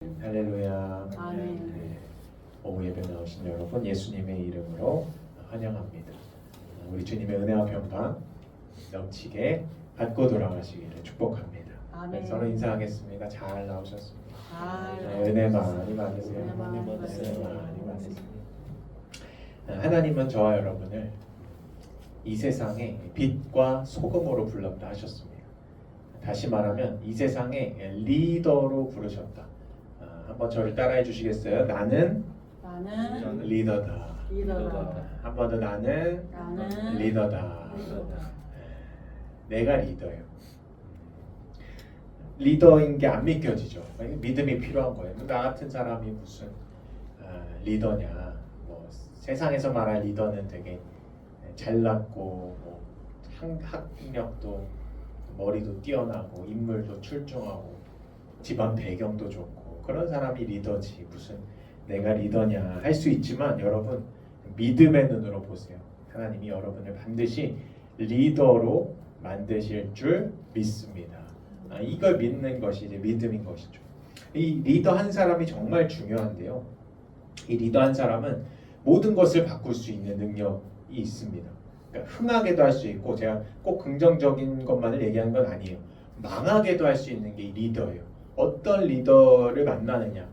할렐루야. 아멘. 네. 오후 예배 나오신 여러분 예수님의 이름으로 환영합니다. 우리 주님의 은혜와 평강 넘치게 받고 돌아가시기를 축복합니다. 아멘. 서로 인사하겠습니다. 잘 나오셨습니다. 아멘. 은혜 많이 받으세요. 은혜 많이 받으세요. 은혜 많이 받으세요. 하나님은 저와 여러분을 이 세상에 빛과 소금으로 불렀다 하셨습니다. 다시 말하면 이 세상의 리더로 부르셨다. 한번 저를 따라해 주시겠어요? 나는 리더다. 한 번 더 나는 리더다. 내가 리더예요. 리더인 게 안 믿겨지죠. 믿음이 필요한 거예요. 나 같은 사람이 무슨 리더냐? 뭐 세상에서 말할 리더는 되게 잘났고 뭐 학력도 머리도 뛰어나고 인물도 출중하고 집안 배경도 좋고 그런 사람이 리더지 무슨 내가 리더냐 할 수 있지만 여러분 믿음의 눈으로 보세요. 하나님이 여러분을 반드시 리더로 만드실 줄 믿습니다. 이걸 믿는 것이 이제 믿음인 것이죠. 이 리더 한 사람이 정말 중요한데요. 이 리더 한 사람은 모든 것을 바꿀 수 있는 능력이 있습니다. 그러니까 흥하게도 할 수 있고 제가 꼭 긍정적인 것만을 얘기하는 건 아니에요. 망하게도 할 수 있는 게 이 리더예요. 어떤 리더를 만나느냐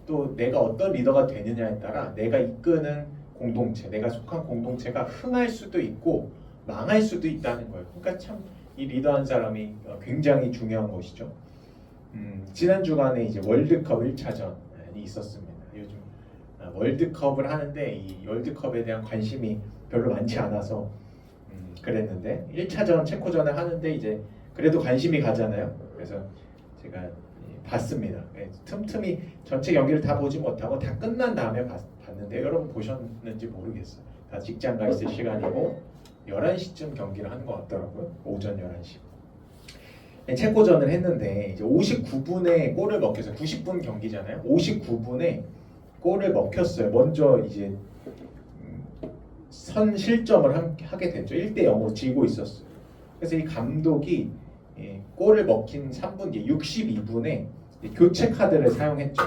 또 내가 어떤 리더가 되느냐에 따라 내가 이끄는 공동체, 내가 속한 공동체가 흥할 수도 있고 망할 수도 있다는 거예요. 그러니까 참 이 리더 한 사람이 굉장히 중요한 것이죠. 지난 주간에 이제 월드컵 1차전이 있었습니다. 요즘 월드컵을 하는데 이 월드컵에 대한 관심이 별로 많지 않아서 그랬는데 1차전 체코전을 하는데 이제 그래도 관심이 가잖아요. 그래서 제가 봤습니다. 틈틈이 전체 경기를 다 보지 못하고 다 끝난 다음에 봤는데 여러분 보셨는지 모르겠어요. 다 직장 가 있을 시간이고 11시쯤 경기를 하는 것 같더라고요. 오전 11시. 체코전을 했는데 이제 59분에 골을 먹혀서 90분 경기잖아요. 59분에 골을 먹혔어요. 먼저 이제 선 실점을 하게 됐죠. 1대0으로 지고 있었어요. 그래서 이 감독이 골을 먹힌 3분 뒤 62분에 교체 카드를 사용했죠.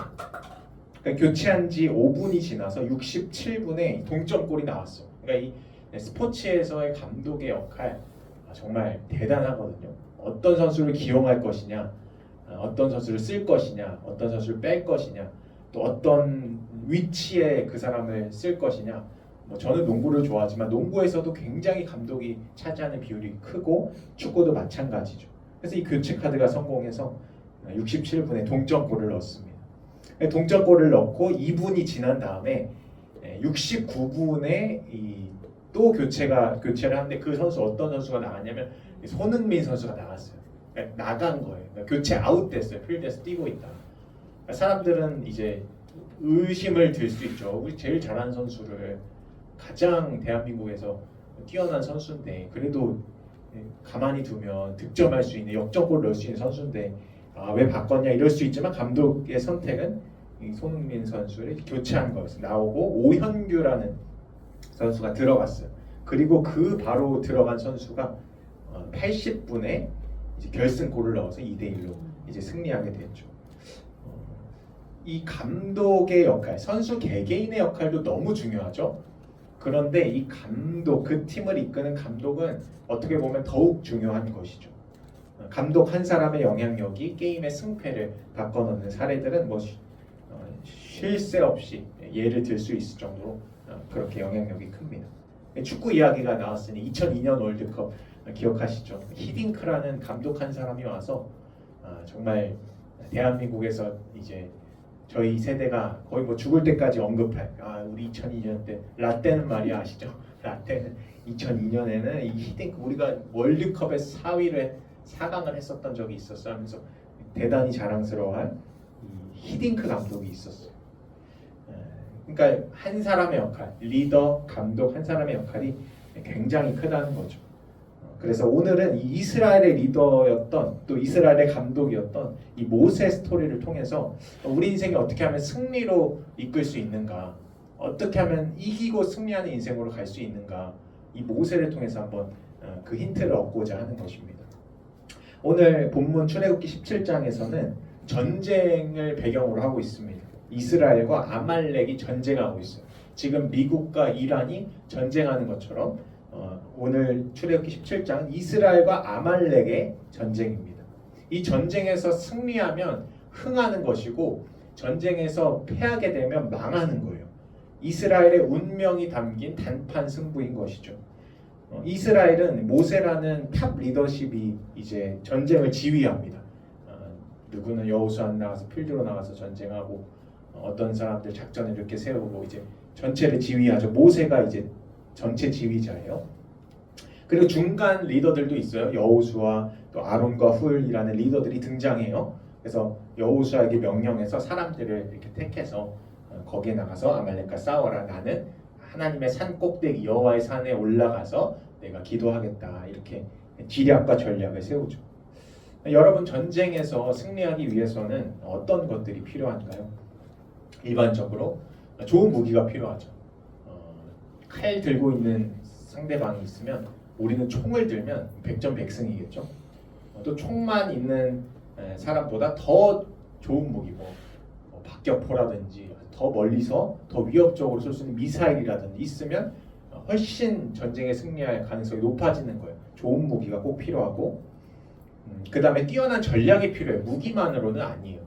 그러니까 교체한 지 5분이 지나서 67분에 동점골이 나왔어. 그러니까 이 스포츠에서의 감독의 역할 정말 대단하거든요. 어떤 선수를 기용할 것이냐, 어떤 선수를 쓸 것이냐, 어떤 선수를 뺄 것이냐, 또 어떤 위치에 그 사람을 쓸 것이냐. 뭐 저는 농구를 좋아하지만 농구에서도 굉장히 감독이 차지하는 비율이 크고 축구도 마찬가지죠. 그래서 이 교체 카드가 성공해서 67분에 동점골을 넣었습니다. 동점골을 넣고 2분이 지난 다음에 69분에 또 교체를 하는데 그 선수 어떤 선수가 나왔냐면 손흥민 선수가 나왔어요. 나간 거예요. 교체 아웃됐어요. 필드에서 뛰고 있다. 사람들은 이제 의심을 들 수 있죠. 우리 제일 잘하는 선수를 가장 대한민국에서 뛰어난 선수인데 그래도 가만히 두면 득점할 수 있는 역전골 넣을 수 있는 선수인데 왜 바꿨냐 이럴 수 있지만 감독의 선택은 이 손흥민 선수를 교체한 거였어요. 나오고 오현규라는 선수가 들어갔어요. 그리고 그 바로 들어간 선수가 80분에 이제 결승골을 넣어서 2대1로 이제 승리하게 됐죠. 이 감독의 역할, 선수 개개인의 역할도 너무 중요하죠. 그런데 이 감독, 그 팀을 이끄는 감독은 어떻게 보면 더욱 중요한 것이죠. 감독 한 사람의 영향력이 게임의 승패를 바꿔놓는 사례들은 뭐 쉴 새 없이 예를 들 수 있을 정도로 그렇게 영향력이 큽니다. 축구 이야기가 나왔으니 2002년 월드컵 기억하시죠? 히딩크라는 감독 한 사람이 와서 정말 대한민국에서 이제 저희 세대가 거의 뭐 죽을 때까지 언급할 우리 2002년 때 라떼는 말이야 아시죠? 라떼는 2002년에는 이 히딩크 우리가 월드컵에 4강을 했었던 적이 있었어 하면서 대단히 자랑스러워한 이 히딩크 감독이 있었어요. 그러니까 한 사람의 역할, 리더, 감독 한 사람의 역할이 굉장히 크다는 거죠. 그래서 오늘은 이 이스라엘의 리더였던 또 이스라엘의 감독이었던 이 모세 스토리를 통해서 우리 인생이 어떻게 하면 승리로 이끌 수 있는가, 어떻게 하면 이기고 승리하는 인생으로 갈 수 있는가, 이 모세를 통해서 한번 그 힌트를 얻고자 하는 것입니다. 오늘 본문 출애굽기 17장에서는 전쟁을 배경으로 하고 있습니다. 이스라엘과 아말렉이 전쟁하고 있어요. 지금 미국과 이란이 전쟁하는 것처럼 오늘 출애굽기 17장 이스라엘과 아말렉의 전쟁입니다. 이 전쟁에서 승리하면 흥하는 것이고 전쟁에서 패하게 되면 망하는 거예요. 이스라엘의 운명이 담긴 단판 승부인 것이죠. 이스라엘은 모세라는 탑 리더십이 이제 전쟁을 지휘합니다. 누구는 여호수아 나가서 필드로 나가서 전쟁하고 어떤 사람들 작전을 이렇게 세우고 이제 전체를 지휘하죠. 모세가 이제 전체 지휘자예요. 그리고 중간 리더들도 있어요. 여호수아 또 아론과 훌이라는 리더들이 등장해요. 그래서 여호수아에게 명령해서 사람들을 이렇게 택해서 거기에 나가서 아말렉과 싸워라. 나는 하나님의 산 꼭대기 여호와의 산에 올라가서 내가 기도하겠다. 이렇게 지략과 전략을 세우죠. 여러분 전쟁에서 승리하기 위해서는 어떤 것들이 필요한가요? 일반적으로 좋은 무기가 필요하죠. 칼 들고 있는 상대방이 있으면 우리는 총을 들면 백전백승이겠죠. 또 총만 있는 사람보다 더 좋은 무기, 박격포라든지 더 멀리서 더 위협적으로 쏠 수 있는 미사일이라든지 있으면 훨씬 전쟁에 승리할 가능성이 높아지는 거예요. 좋은 무기가 꼭 필요하고 그 다음에 뛰어난 전략이 필요해요. 무기만으로는 아니에요.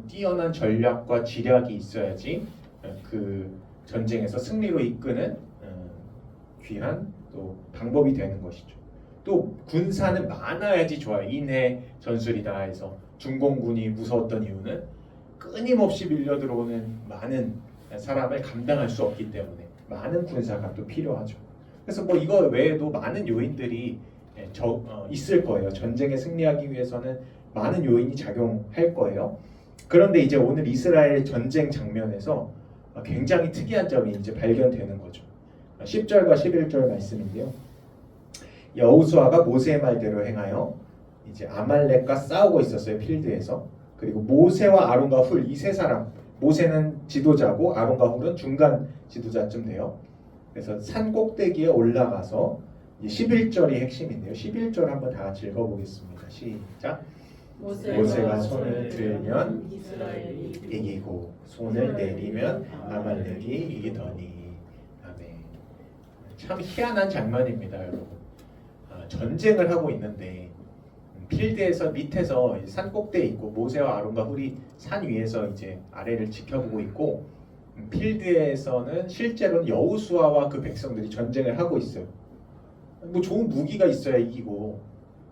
뛰어난 전략과 지략이 있어야지 그 전쟁에서 승리로 이끄는 귀한 또 방법이 되는 것이죠. 또 군사는 많아야지 좋아요. 인해 전술이다 해서 중공군이 무서웠던 이유는 끊임없이 밀려 들어오는 많은 사람을 감당할 수 없기 때문에 많은 군사가 또 필요하죠. 그래서 뭐 이거 외에도 많은 요인들이 있을 거예요. 전쟁에 승리하기 위해서는 많은 요인이 작용할 거예요. 그런데 이제 오늘 이스라엘 전쟁 장면에서 굉장히 특이한 점이 이제 발견되는 거죠. 10절과 11절 말씀인데요. 여호수아가 모세의 말대로 행하여 이제 아말렉과 싸우고 있었어요. 필드에서. 그리고 모세와 아론과 훌 이 세 사람, 모세는 지도자고 아론과 훌은 중간 지도자쯤 돼요. 그래서 산 꼭대기에 올라가서 11절이 핵심인데요. 11절 한번 다 같이 읽어보겠습니다. 시작. 모세가 손을 들면 이스라엘이 이기고 손을 내리면 아말렉이 이기더니. 아멘. 참 희한한 장면입니다, 여러분. 전쟁을 하고 있는데 필드에서 밑에서 산 꼭대에 있고 모세와 아론과 훌이 산 위에서 이제 아래를 지켜보고 있고 필드에서는 실제로는 여호수아와 그 백성들이 전쟁을 하고 있어요. 뭐 좋은 무기가 있어야 이기고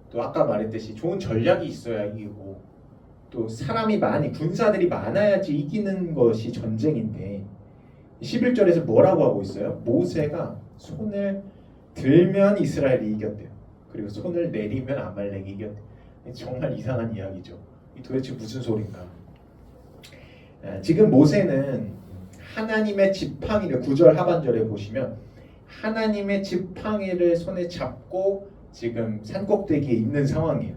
또 아까 말했듯이 좋은 전략이 있어야 이기고 또 사람이 많이 군사들이 많아야지 이기는 것이 전쟁인데 11절에서 뭐라고 하고 있어요? 모세가 손을 들면 이스라엘이 이겼대요. 그리고 손을 내리면 아말렉이 이겼대요. 정말 이상한 이야기죠. 이 도대체 무슨 소린가? 지금 모세는 하나님의 지팡이를 9절 하반절에 보시면 하나님의 지팡이를 손에 잡고 지금 산꼭대기에 있는 상황이에요.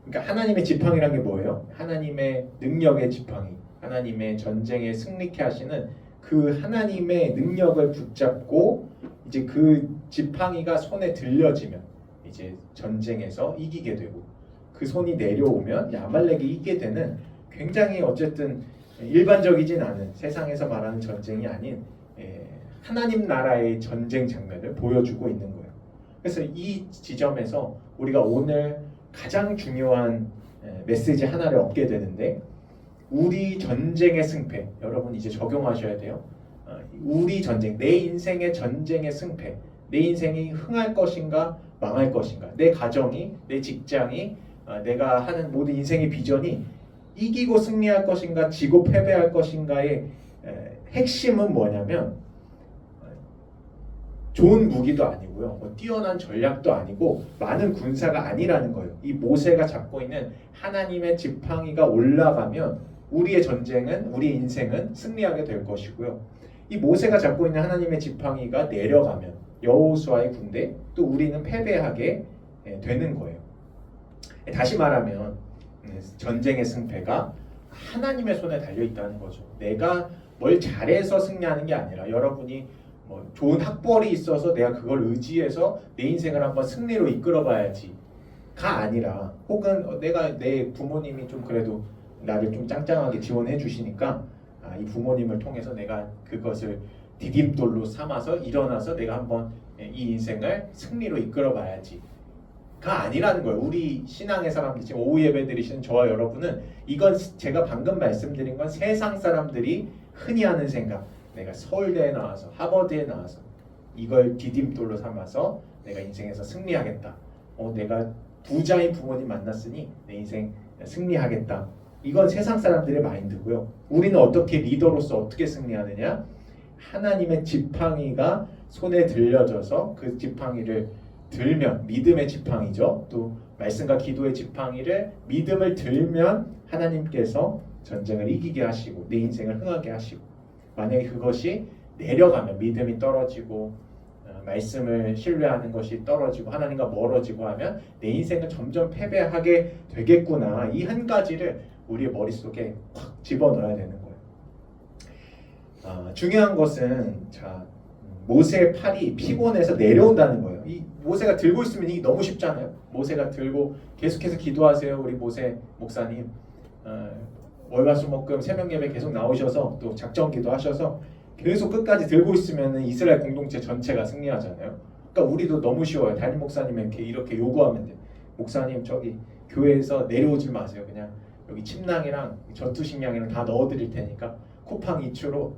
그러니까 하나님의 지팡이란 게 뭐예요? 하나님의 능력의 지팡이, 하나님의 전쟁에 승리케 하시는 그 하나님의 능력을 붙잡고 이제 그 지팡이가 손에 들려지면 이제 전쟁에서 이기게 되고 그 손이 내려오면 아말렉이 이기게 되는 굉장히 어쨌든 일반적이진 않은 세상에서 말하는 전쟁이 아닌 하나님 나라의 전쟁 장면을 보여주고 있는 거예요. 그래서 이 지점에서 우리가 오늘 가장 중요한 메시지 하나를 얻게 되는데 우리 전쟁의 승패, 여러분 이제 적용하셔야 돼요. 우리 전쟁, 내 인생의 전쟁의 승패, 내 인생이 흥할 것인가 망할 것인가, 내 가정이, 내 직장이, 내가 하는 모든 인생의 비전이 이기고 승리할 것인가 지고 패배할 것인가의 핵심은 뭐냐면 좋은 무기도 아니고요, 뛰어난 전략도 아니고 많은 군사가 아니라는 거예요. 이 모세가 잡고 있는 하나님의 지팡이가 올라가면 우리의 전쟁은, 우리의 인생은 승리하게 될 것이고요. 이 모세가 잡고 있는 하나님의 지팡이가 내려가면 여호수아의 군대, 또 우리는 패배하게 되는 거예요. 다시 말하면 전쟁의 승패가 하나님의 손에 달려 있다는 거죠. 내가 뭘 잘해서 승리하는 게 아니라 여러분이 뭐 좋은 학벌이 있어서 내가 그걸 의지해서 내 인생을 한번 승리로 이끌어봐야지가 아니라, 혹은 내가 내 부모님이 좀 그래도 나를 좀 짱짱하게 지원해 주시니까 이 부모님을 통해서 내가 그것을 디딤돌로 삼아서 일어나서 내가 한번 이 인생을 승리로 이끌어 봐야지 가 아니라는 거예요. 우리 신앙의 사람들, 지금 오후 예배 드리시는 저와 여러분은 이건 제가 방금 말씀드린 건 세상 사람들이 흔히 하는 생각, 내가 서울대에 나와서 하버드에 나와서 이걸 디딤돌로 삼아서 내가 인생에서 승리하겠다. 내가 부자인 부모님 만났으니 내 인생 승리하겠다. 이건 세상 사람들의 마인드고요. 우리는 어떻게 리더로서 어떻게 승리하느냐? 하나님의 지팡이가 손에 들려져서 그 지팡이를 들면, 믿음의 지팡이죠. 또 말씀과 기도의 지팡이를 믿음을 들면 하나님께서 전쟁을 이기게 하시고 내 인생을 흥하게 하시고, 만약에 그것이 내려가면 믿음이 떨어지고 말씀을 신뢰하는 것이 떨어지고 하나님과 멀어지고 하면 내 인생은 점점 패배하게 되겠구나. 이 한 가지를 우리의 머릿속에 확 집어넣어야 되는 거예요. 중요한 것은 모세의 팔이 피곤해서 내려온다는 거예요. 이 모세가 들고 있으면 이게 너무 쉽잖아요. 모세가 들고 계속해서 기도하세요. 우리 모세 목사님 월화수목금 새벽 예배 계속 나오셔서 또 작전 기도하셔서 계속 끝까지 들고 있으면 이스라엘 공동체 전체가 승리하잖아요. 그러니까 우리도 너무 쉬워요. 담임 목사님에게 이렇게 요구하면 돼. 목사님 저기 교회에서 내려오지 마세요. 그냥 여기 침낭이랑 전투식량이랑 다 넣어드릴 테니까 쿠팡 이츠로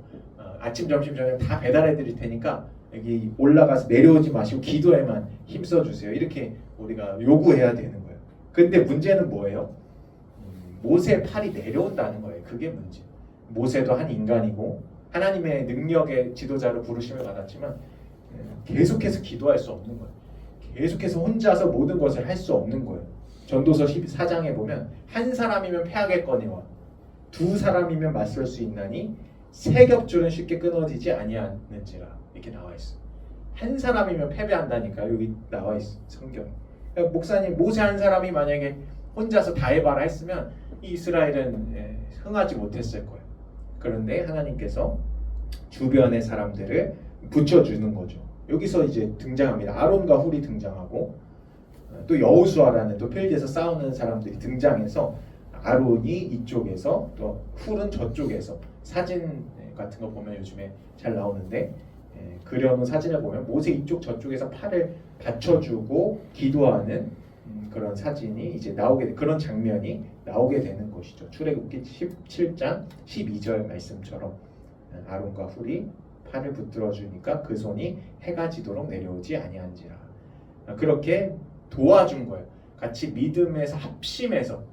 아침 점심 저녁 다 배달해 드릴 테니까 여기 올라가서 내려오지 마시고 기도에만 힘써 주세요. 이렇게 우리가 요구해야 되는 거예요. 근데 문제는 뭐예요? 모세의 팔이 내려온다는 거예요. 그게 문제. 모세도 한 인간이고 하나님의 능력의 지도자로 부르심을 받았지만 계속해서 기도할 수 없는 거예요. 계속해서 혼자서 모든 것을 할 수 없는 거예요. 전도서 14장에 보면 한 사람이면 패하겠거니와 두 사람이면 맞설 수 있나니 세 겹줄은 쉽게 끊어지지 아니하는지라 이렇게 나와 있어. 한 사람이면 패배한다니까 여기 나와 있어 성경. 그러니까 목사님 모세 한 사람이 만약에 혼자서 다 해봐라 했으면 이 이스라엘은 흥하지 못했을 거예요. 그런데 하나님께서 주변의 사람들을 붙여주는 거죠. 여기서 이제 등장합니다. 아론과 훌이 등장하고 또 여호수아라는 또 필드에서 싸우는 사람들이 등장해서 아론이 이쪽에서 또 훌은 저쪽에서 사진 같은 거 보면 요즘에 잘 나오는데 그려놓은 사진을 보면 모세 이쪽 저쪽에서 팔을 받쳐주고 기도하는 그런 사진이 이제 그런 장면이 나오게 되는 것이죠. 출애굽기 17장 12절 말씀처럼 아론과 훌이 팔을 붙들어 주니까 그 손이 해가 지도록 내려오지 아니한지라. 그렇게 도와준 거예요. 같이 믿음에서 합심해서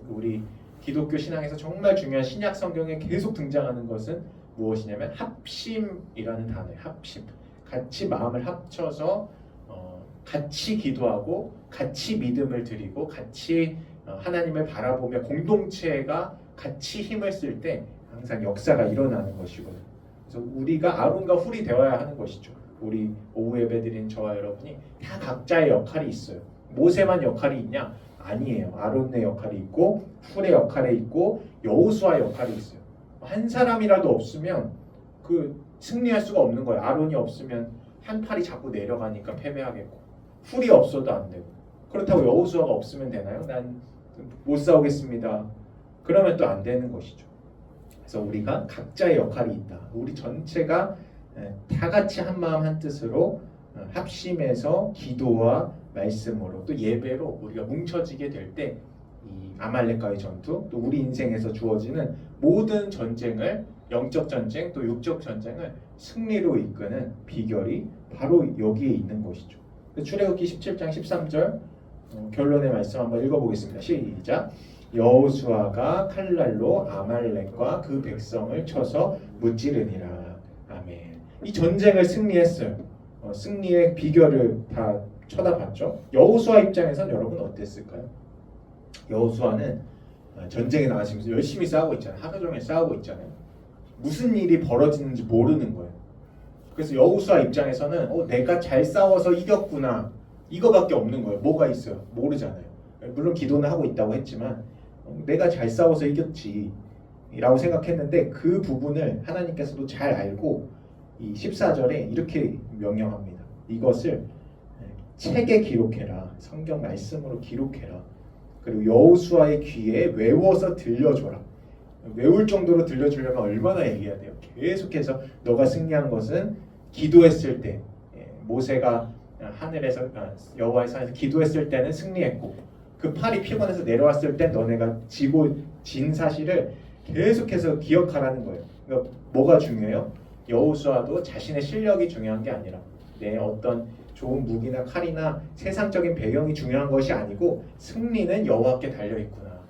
우리 기독교 신앙에서 정말 중요한 신약 성경에 계속 등장하는 것은 무엇이냐면 합심이라는 단어예요. 합심. 같이 마음을 합쳐서 같이 기도하고 같이 믿음을 드리고 같이 하나님을 바라보며 공동체가 같이 힘을 쓸 때 항상 역사가 일어나는 것이거든요. 그래서 우리가 아론과 훌이 되어야 하는 것이죠. 우리 오후 예배 드린 저와 여러분이 다 각자의 역할이 있어요. 모세만 역할이 있냐? 아니에요. 아론의 역할이 있고 훌의 역할이 있고 여호수아의 역할이 있어요. 한 사람이라도 없으면 그 승리할 수가 없는 거예요. 아론이 없으면 한 팔이 자꾸 내려가니까 패배하겠고 훌이 없어도 안 되고 그렇다고 여호수아가 없으면 되나요? 난 못 싸우겠습니다. 그러면 또 안 되는 것이죠. 그래서 우리가 각자의 역할이 있다. 우리 전체가 다 같이 한 마음 한 뜻으로 합심해서 기도와 말씀으로 또 예배로 우리가 뭉쳐지게 될 때 이 아말렉과의 전투 또 우리 인생에서 주어지는 모든 전쟁을 영적 전쟁 또 육적 전쟁을 승리로 이끄는 비결이 바로 여기에 있는 것이죠. 출애굽기 17장 13절 결론의 말씀 한번 읽어보겠습니다. 시작. 여호수아가 칼날로 아말렉과 그 백성을 쳐서 무찌르니라. 아멘. 이 전쟁을 승리했어요. 승리의 비결을 다 쳐다봤죠. 여호수아 입장에선 여러분 어땠을까요? 여호수아는 전쟁에 나가시면서 열심히 싸우고 있잖아요. 하루 종일 싸우고 있잖아요. 무슨 일이 벌어지는지 모르는 거예요. 그래서 여호수아 입장에서는 내가 잘 싸워서 이겼구나 이거밖에 없는 거예요. 뭐가 있어요? 모르잖아요. 물론 기도는 하고 있다고 했지만 내가 잘 싸워서 이겼지 라고 생각했는데 그 부분을 하나님께서도 잘 알고 이 14절에 이렇게 명령합니다. 이것을 책에 기록해라. 성경 말씀으로 기록해라. 그리고 여호수아의 귀에 외워서 들려줘라. 외울 정도로 들려주려면 얼마나 얘기해야 돼요? 계속해서 너가 승리한 것은 기도했을 때, 모세가 하늘에서 여호와의 산에서 기도했을 때는 승리했고, 그 팔이 피곤해서 내려왔을 때 너네가 지고 진 사실을 계속해서 기억하라는 거예요. 그러니까 뭐가 중요해요? 여호수아도 자신의 실력이 중요한 게 아니라 내 어떤 좋은 무기나 칼이나 세상적인 배경이 중요한 것이 아니고 승리는 여호와께 달려 있구나.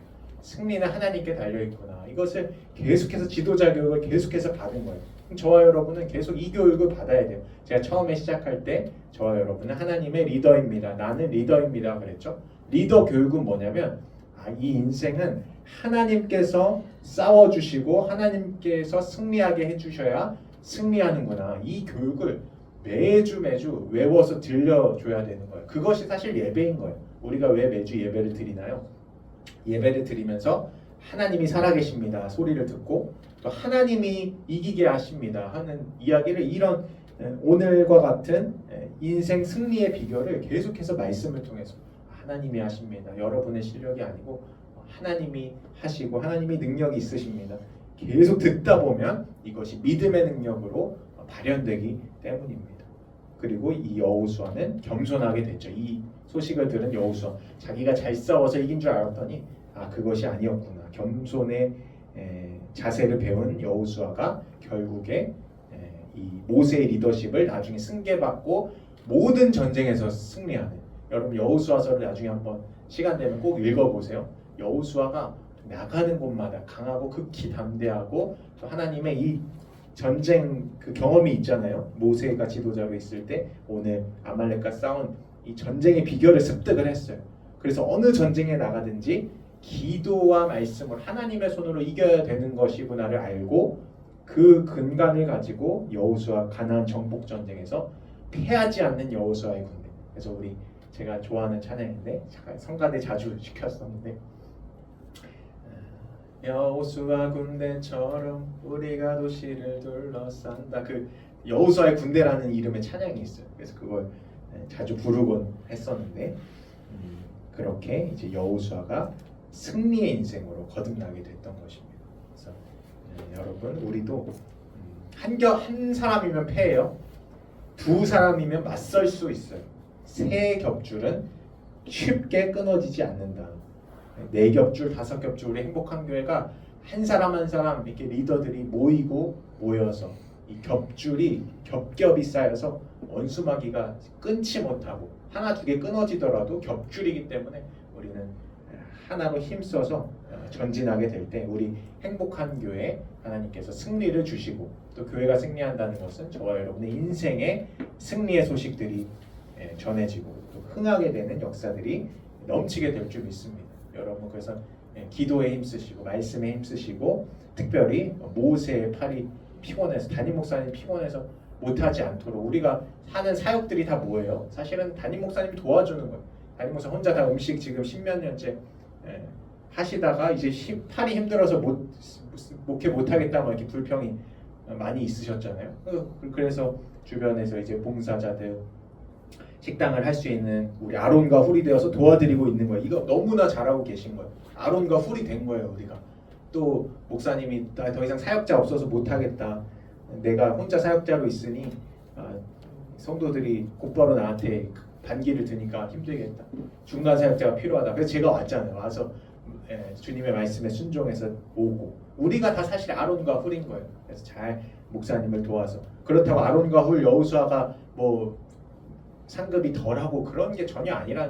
승리는 하나님께 달려 있구나. 이것을 계속해서 지도자 교육을 계속해서 받은 거예요. 저와 여러분은 계속 이 교육을 받아야 돼요. 제가 처음에 시작할 때 저와 여러분은 하나님의 리더입니다. 나는 리더입니다. 그랬죠. 리더 교육은 뭐냐면 이 인생은 하나님께서 싸워주시고 하나님께서 승리하게 해주셔야 승리하는구나. 이 교육을 매주 외워서 들려줘야 되는 거예요. 그것이 사실 예배인 거예요. 우리가 왜 매주 예배를 드리나요? 예배를 드리면서 하나님이 살아계십니다 소리를 듣고 또 하나님이 이기게 하십니다 하는 이야기를 이런 오늘과 같은 인생 승리의 비결을 계속해서 말씀을 통해서 하나님이 하십니다. 여러분의 실력이 아니고 하나님이 하시고 하나님이 능력이 있으십니다. 계속 듣다 보면 이것이 믿음의 능력으로 발현되기 때문입니다. 그리고 이 여호수아는 겸손하게 됐죠. 이 소식을 들은 여호수아, 자기가 잘 싸워서 이긴 줄 알았더니 그것이 아니었구나. 겸손의 자세를 배운 여호수아가 결국에 이 모세의 리더십을 나중에 승계받고 모든 전쟁에서 승리하는. 여러분 여호수아서를 나중에 한번 시간 되면 꼭 읽어보세요. 여호수아가 나가는 곳마다 강하고 극히 담대하고 또 하나님의 이 전쟁 그 경험이 있잖아요. 모세가 지도자로 있을 때 오늘 아말렉과 싸운 이 전쟁의 비결을 습득을 했어요. 그래서 어느 전쟁에 나가든지 기도와 말씀을 하나님의 손으로 이겨야 되는 것이구나를 알고 그 근간을 가지고 여호수아 가나안 정복 전쟁에서 패하지 않는 여호수아의 군대. 그래서 제가 좋아하는 찬양인데 잠깐 성가대 자주 시켰었는데 여호수아 군대처럼 우리가 도시를 둘러싼다. 그 여호수아의 군대라는 이름의 찬양이 있어요. 그래서 그걸 자주 부르곤 했었는데 그렇게 이제 여호수아가 승리의 인생으로 거듭나게 됐던 것입니다. 그래서 여러분 우리도 한 사람이면 패해요. 두 사람이면 맞설 수 있어요. 세 겹줄은 쉽게 끊어지지 않는다. 네 겹줄, 다섯 겹줄 우리 행복한 교회가 한 사람 한 사람 이렇게 리더들이 모여서 이 겹줄이 겹겹이 쌓여서 원수마귀가 끊지 못하고 하나 두 개 끊어지더라도 겹줄이기 때문에 우리는 하나로 힘써서 전진하게 될 때 우리 행복한 교회 하나님께서 승리를 주시고 또 교회가 승리한다는 것은 저와 여러분의 인생의 승리의 소식들이 전해지고 또 흥하게 되는 역사들이 넘치게 될 줄 믿습니다. 여러분 그래서 기도에 힘쓰시고 말씀에 힘쓰시고 특별히 모세의 팔이 피곤해서 담임 목사님 피곤해서 못하지 않도록 우리가 하는 사역들이 다 뭐예요? 사실은 담임 목사님이 도와주는 거예요. 담임 목사 혼자 다 음식 지금 10몇 년째 하시다가 이제 팔이 힘들어서 목회 못하겠다 뭐 이렇게 불평이 많이 있으셨잖아요. 그래서 주변에서 이제 봉사자들 식당을 할 수 있는 우리 아론과 훌이 되어서 도와드리고 있는 거예요. 이거 너무나 잘하고 계신 거예요. 아론과 훌이 된 거예요. 우리가 또 목사님이 더 이상 사역자 없어서 못하겠다. 내가 혼자 사역자로 있으니 성도들이 곧바로 나한테 반기를 드니까 힘들겠다. 중간 사역자가 필요하다. 그래서 제가 왔잖아요. 와서 주님의 말씀에 순종해서 오고 우리가 다 사실 아론과 훌인 거예요. 그래서 잘 목사님을 도와서 그렇다고 아론과 훌 여호수아가 뭐 상급이 덜하고 그런 게 전혀 아니라는